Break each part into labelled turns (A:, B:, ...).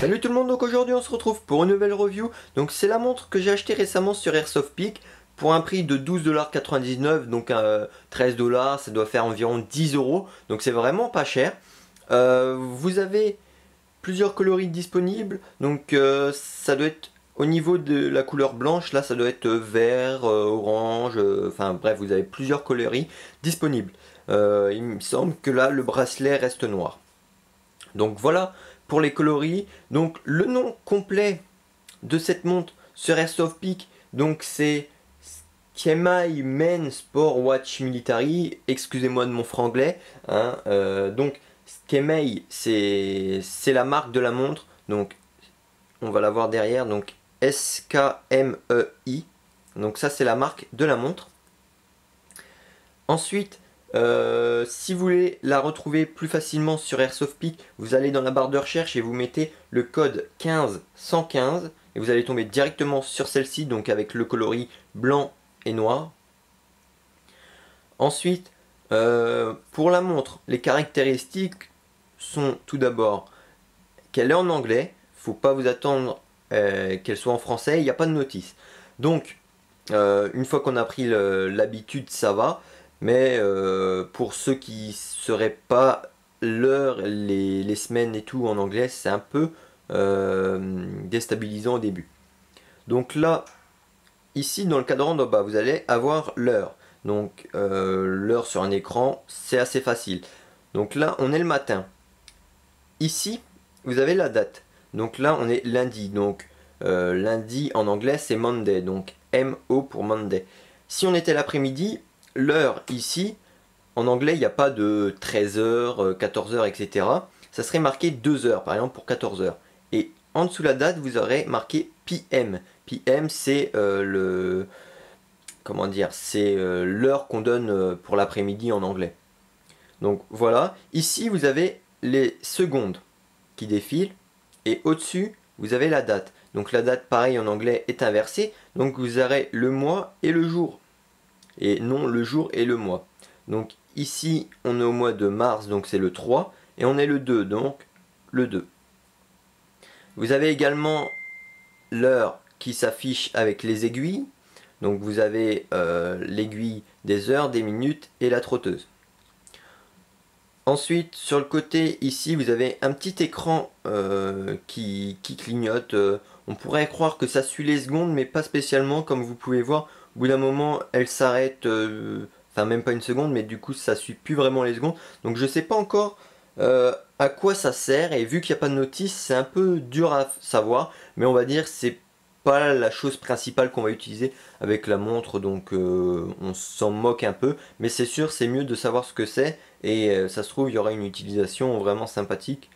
A: Salut tout le monde, donc aujourd'hui on se retrouve pour une nouvelle review. Donc c'est la montre que j'ai acheté récemment sur Airsoft Peak pour un prix de 12,99$, donc 13$, ça doit faire environ 10€, donc c'est vraiment pas cher. Vous avez plusieurs coloris disponibles, donc ça doit être au niveau de la couleur blanche, là ça doit être vert, orange, enfin bref, vous avez plusieurs coloris disponibles. Il me semble que là le bracelet reste noir. Donc voilà pour les coloris. Donc le nom complet de cette montre sur Airsoft Peak, donc c'est Skemai Men Sport Watch Military. Excusez-moi de mon franglais. Hein, donc Skemai, c'est la marque de la montre. Donc on va la voir derrière. Donc SKMEI. Donc ça c'est la marque de la montre. Ensuite, si vous voulez la retrouver plus facilement sur Airsoft Peak, vous allez dans la barre de recherche et vous mettez le code 15115 et vous allez tomber directement sur celle-ci, donc avec le coloris blanc et noir. Ensuite, pour la montre, les caractéristiques sont tout d'abord qu'elle est en anglais, faut pas vous attendre qu'elle soit en français, il n'y a pas de notice. Donc, une fois qu'on a pris l'habitude, ça va. Mais pour ceux qui seraient pas l'heure, les semaines et tout en anglais, c'est un peu déstabilisant au début. Donc là, ici dans le cadran d'en bas, vous allez avoir l'heure. Donc l'heure sur un écran, c'est assez facile. Donc là, on est le matin. Ici, vous avez la date. Donc là, on est lundi. Donc lundi en anglais, c'est Monday. Donc M-O pour Monday. Si on était l'après-midi, l'heure ici, en anglais, il n'y a pas de 13h, 14h, etc. Ça serait marqué 2h, par exemple, pour 14h. Et en dessous de la date, vous aurez marqué PM. PM, c'est comment dire, c'est l'heure qu'on donne pour l'après-midi en anglais. Donc voilà, ici vous avez les secondes qui défilent et au-dessus vous avez la date. Donc la date pareil en anglais est inversée, donc vous aurez le mois et le jour et non le jour et le mois. Donc ici on est au mois de mars, donc c'est le 3 et on est le 2, donc le 2. Vous avez également l'heure qui s'affiche avec les aiguilles. Donc vous avez l'aiguille des heures, des minutes et la trotteuse. Ensuite, sur le côté, ici, vous avez un petit écran qui clignote. On pourrait croire que ça suit les secondes, mais pas spécialement. Comme vous pouvez voir, au bout d'un moment, elle s'arrête. Enfin, même pas une seconde, mais du coup, ça suit plus vraiment les secondes. Donc, je sais pas encore à quoi ça sert. Et vu qu'il n'y a pas de notice, c'est un peu dur à savoir. Mais on va dire, c'est pas la chose principale qu'on va utiliser avec la montre. Donc, on s'en moque un peu. Mais c'est sûr, c'est mieux de savoir ce que c'est. Et ça se trouve, il y aura une utilisation vraiment sympathique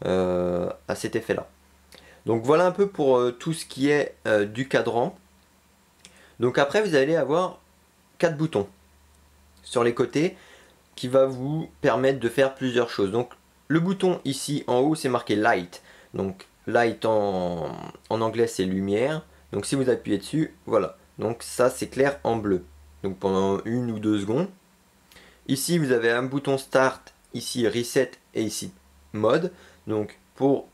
A: à cet effet-là. Donc voilà un peu pour tout ce qui est du cadran. Donc après, vous allez avoir 4 boutons sur les côtés qui va vous permettre de faire plusieurs choses. Donc le bouton ici en haut, c'est marqué Light. Donc Light en anglais, c'est lumière. Donc si vous appuyez dessus, voilà. Donc ça, c'est clair en bleu. Donc pendant 1 ou 2 secondes. Ici, vous avez un bouton Start, ici Reset et ici Mode. Donc, pour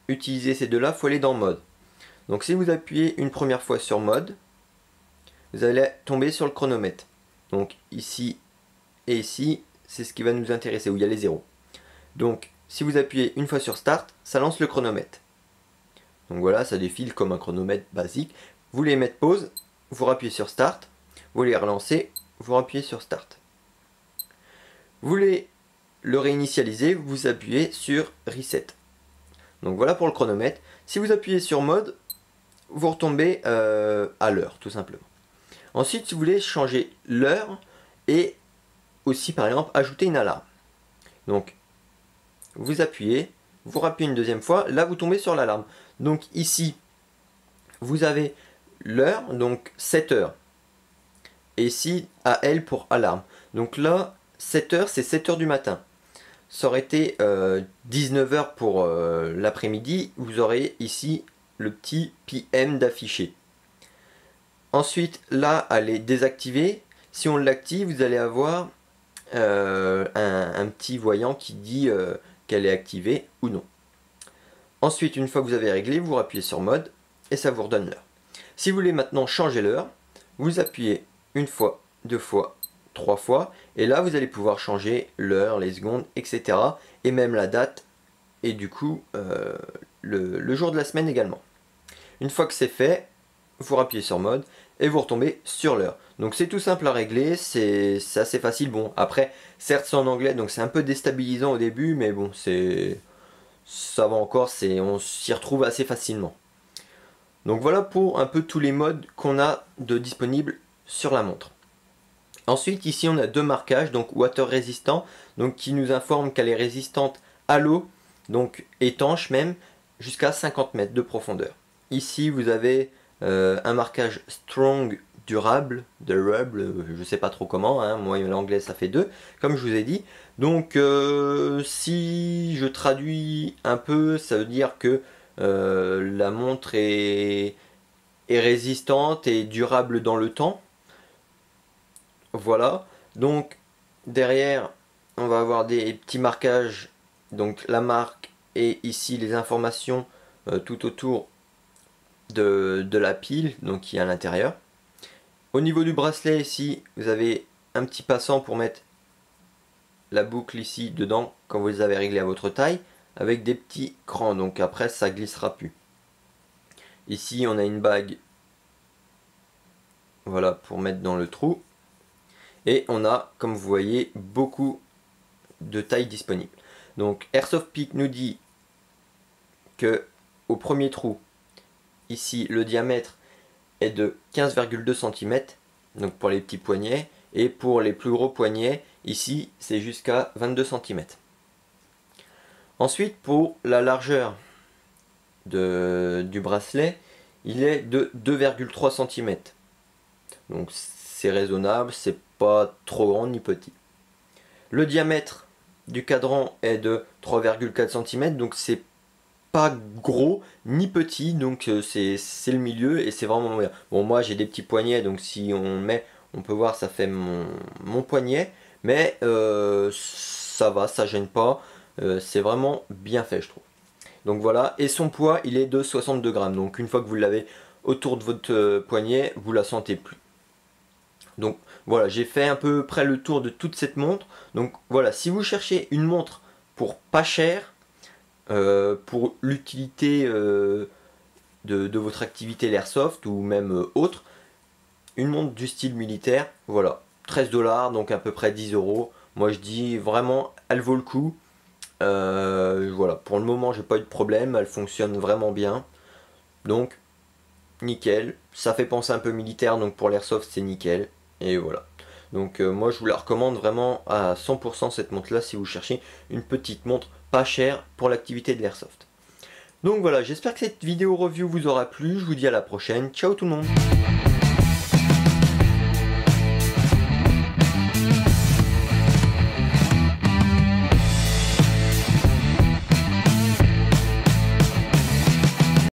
A: utiliser ces deux-là, il faut aller dans Mode. Donc, si vous appuyez une première fois sur Mode, vous allez tomber sur le chronomètre. Donc, ici et ici, c'est ce qui va nous intéresser, où il y a les zéros. Donc, si vous appuyez une fois sur Start, ça lance le chronomètre. Donc voilà, ça défile comme un chronomètre basique. Vous voulez mettre pause, vous rappuyez sur Start. Vous voulez relancer, vous rappuyez sur Start. Vous voulez le réinitialiser, vous appuyez sur Reset. Donc voilà pour le chronomètre. Si vous appuyez sur Mode, vous retombez à l'heure, tout simplement. Ensuite, si vous voulez changer l'heure et aussi, par exemple, ajouter une alarme. Donc, vous appuyez, vous rappuyez une deuxième fois, là vous tombez sur l'alarme. Donc ici, vous avez l'heure, donc 7 heures. Et ici, AL pour alarme. Donc là, 7 heures, c'est 7 heures du matin. Ça aurait été 19 heures pour l'après-midi. Vous aurez ici le petit PM d'affiché. Ensuite, là, elle est désactivée. Si on l'active, vous allez avoir un petit voyant qui dit qu'elle est activée ou non. Ensuite, une fois que vous avez réglé, vous appuyez sur mode et ça vous redonne l'heure. Si vous voulez maintenant changer l'heure, vous appuyez une fois, deux fois, trois fois, et là vous allez pouvoir changer l'heure, les secondes, etc. et même la date, et du coup le jour de la semaine également. Une fois que c'est fait, vous rappuyez sur mode et vous retombez sur l'heure. Donc c'est tout simple à régler, c'est assez facile. Bon, après, certes c'est en anglais, donc c'est un peu déstabilisant au début, mais bon, ça va encore, on s'y retrouve assez facilement. Donc voilà pour un peu tous les modes qu'on a de disponibles sur la montre. Ensuite, ici on a deux marquages, donc water résistant, donc qui nous informe qu'elle est résistante à l'eau, donc étanche même, jusqu'à 50 mètres de profondeur. Ici vous avez un marquage strong durable, je sais pas trop comment, hein, moi l'anglais ça fait deux, comme je vous ai dit. Donc si je traduis un peu, ça veut dire que la montre est résistante et durable dans le temps. Voilà, donc derrière on va avoir des petits marquages, donc la marque et ici les informations tout autour de la pile, donc qui est à l'intérieur. Au niveau du bracelet ici, vous avez un petit passant pour mettre la boucle ici dedans quand vous les avez réglés à votre taille, avec des petits crans, donc après ça glissera plus. Ici on a une bague, voilà, pour mettre dans le trou. Et on a, comme vous voyez, beaucoup de tailles disponibles. Donc Airsoft Peak nous dit que au premier trou, ici le diamètre est de 15,2 cm, donc pour les petits poignets, et pour les plus gros poignets, ici c'est jusqu'à 22 cm. Ensuite, pour la largeur du bracelet, il est de 2,3 cm. Donc c'est raisonnable, c'est pas trop grand ni petit. Le diamètre du cadran est de 3,4 cm, donc c'est pas gros ni petit, donc c'est le milieu et c'est vraiment bien. Bon, moi j'ai des petits poignets, donc si on met, on peut voir, ça fait mon poignet, mais ça va, ça gêne pas, c'est vraiment bien fait, je trouve. Donc voilà, et son poids il est de 62 grammes, donc une fois que vous l'avez autour de votre poignet, vous la sentez plus. Donc voilà, j'ai fait à peu près le tour de toute cette montre. Donc voilà, si vous cherchez une montre pour pas cher, pour l'utilité de votre activité l'airsoft ou même autre, une montre du style militaire, voilà, 13 $, donc à peu près 10 €. Moi je dis vraiment, elle vaut le coup. Voilà, pour le moment j'ai pas eu de problème, elle fonctionne vraiment bien. Donc nickel, ça fait penser un peu militaire, donc pour l'airsoft c'est nickel. Et voilà. Donc moi je vous la recommande vraiment à 100% cette montre là si vous cherchez une petite montre pas chère pour l'activité de l'airsoft. Donc voilà, j'espère que cette vidéo review vous aura plu, je vous dis à la prochaine, ciao tout le monde.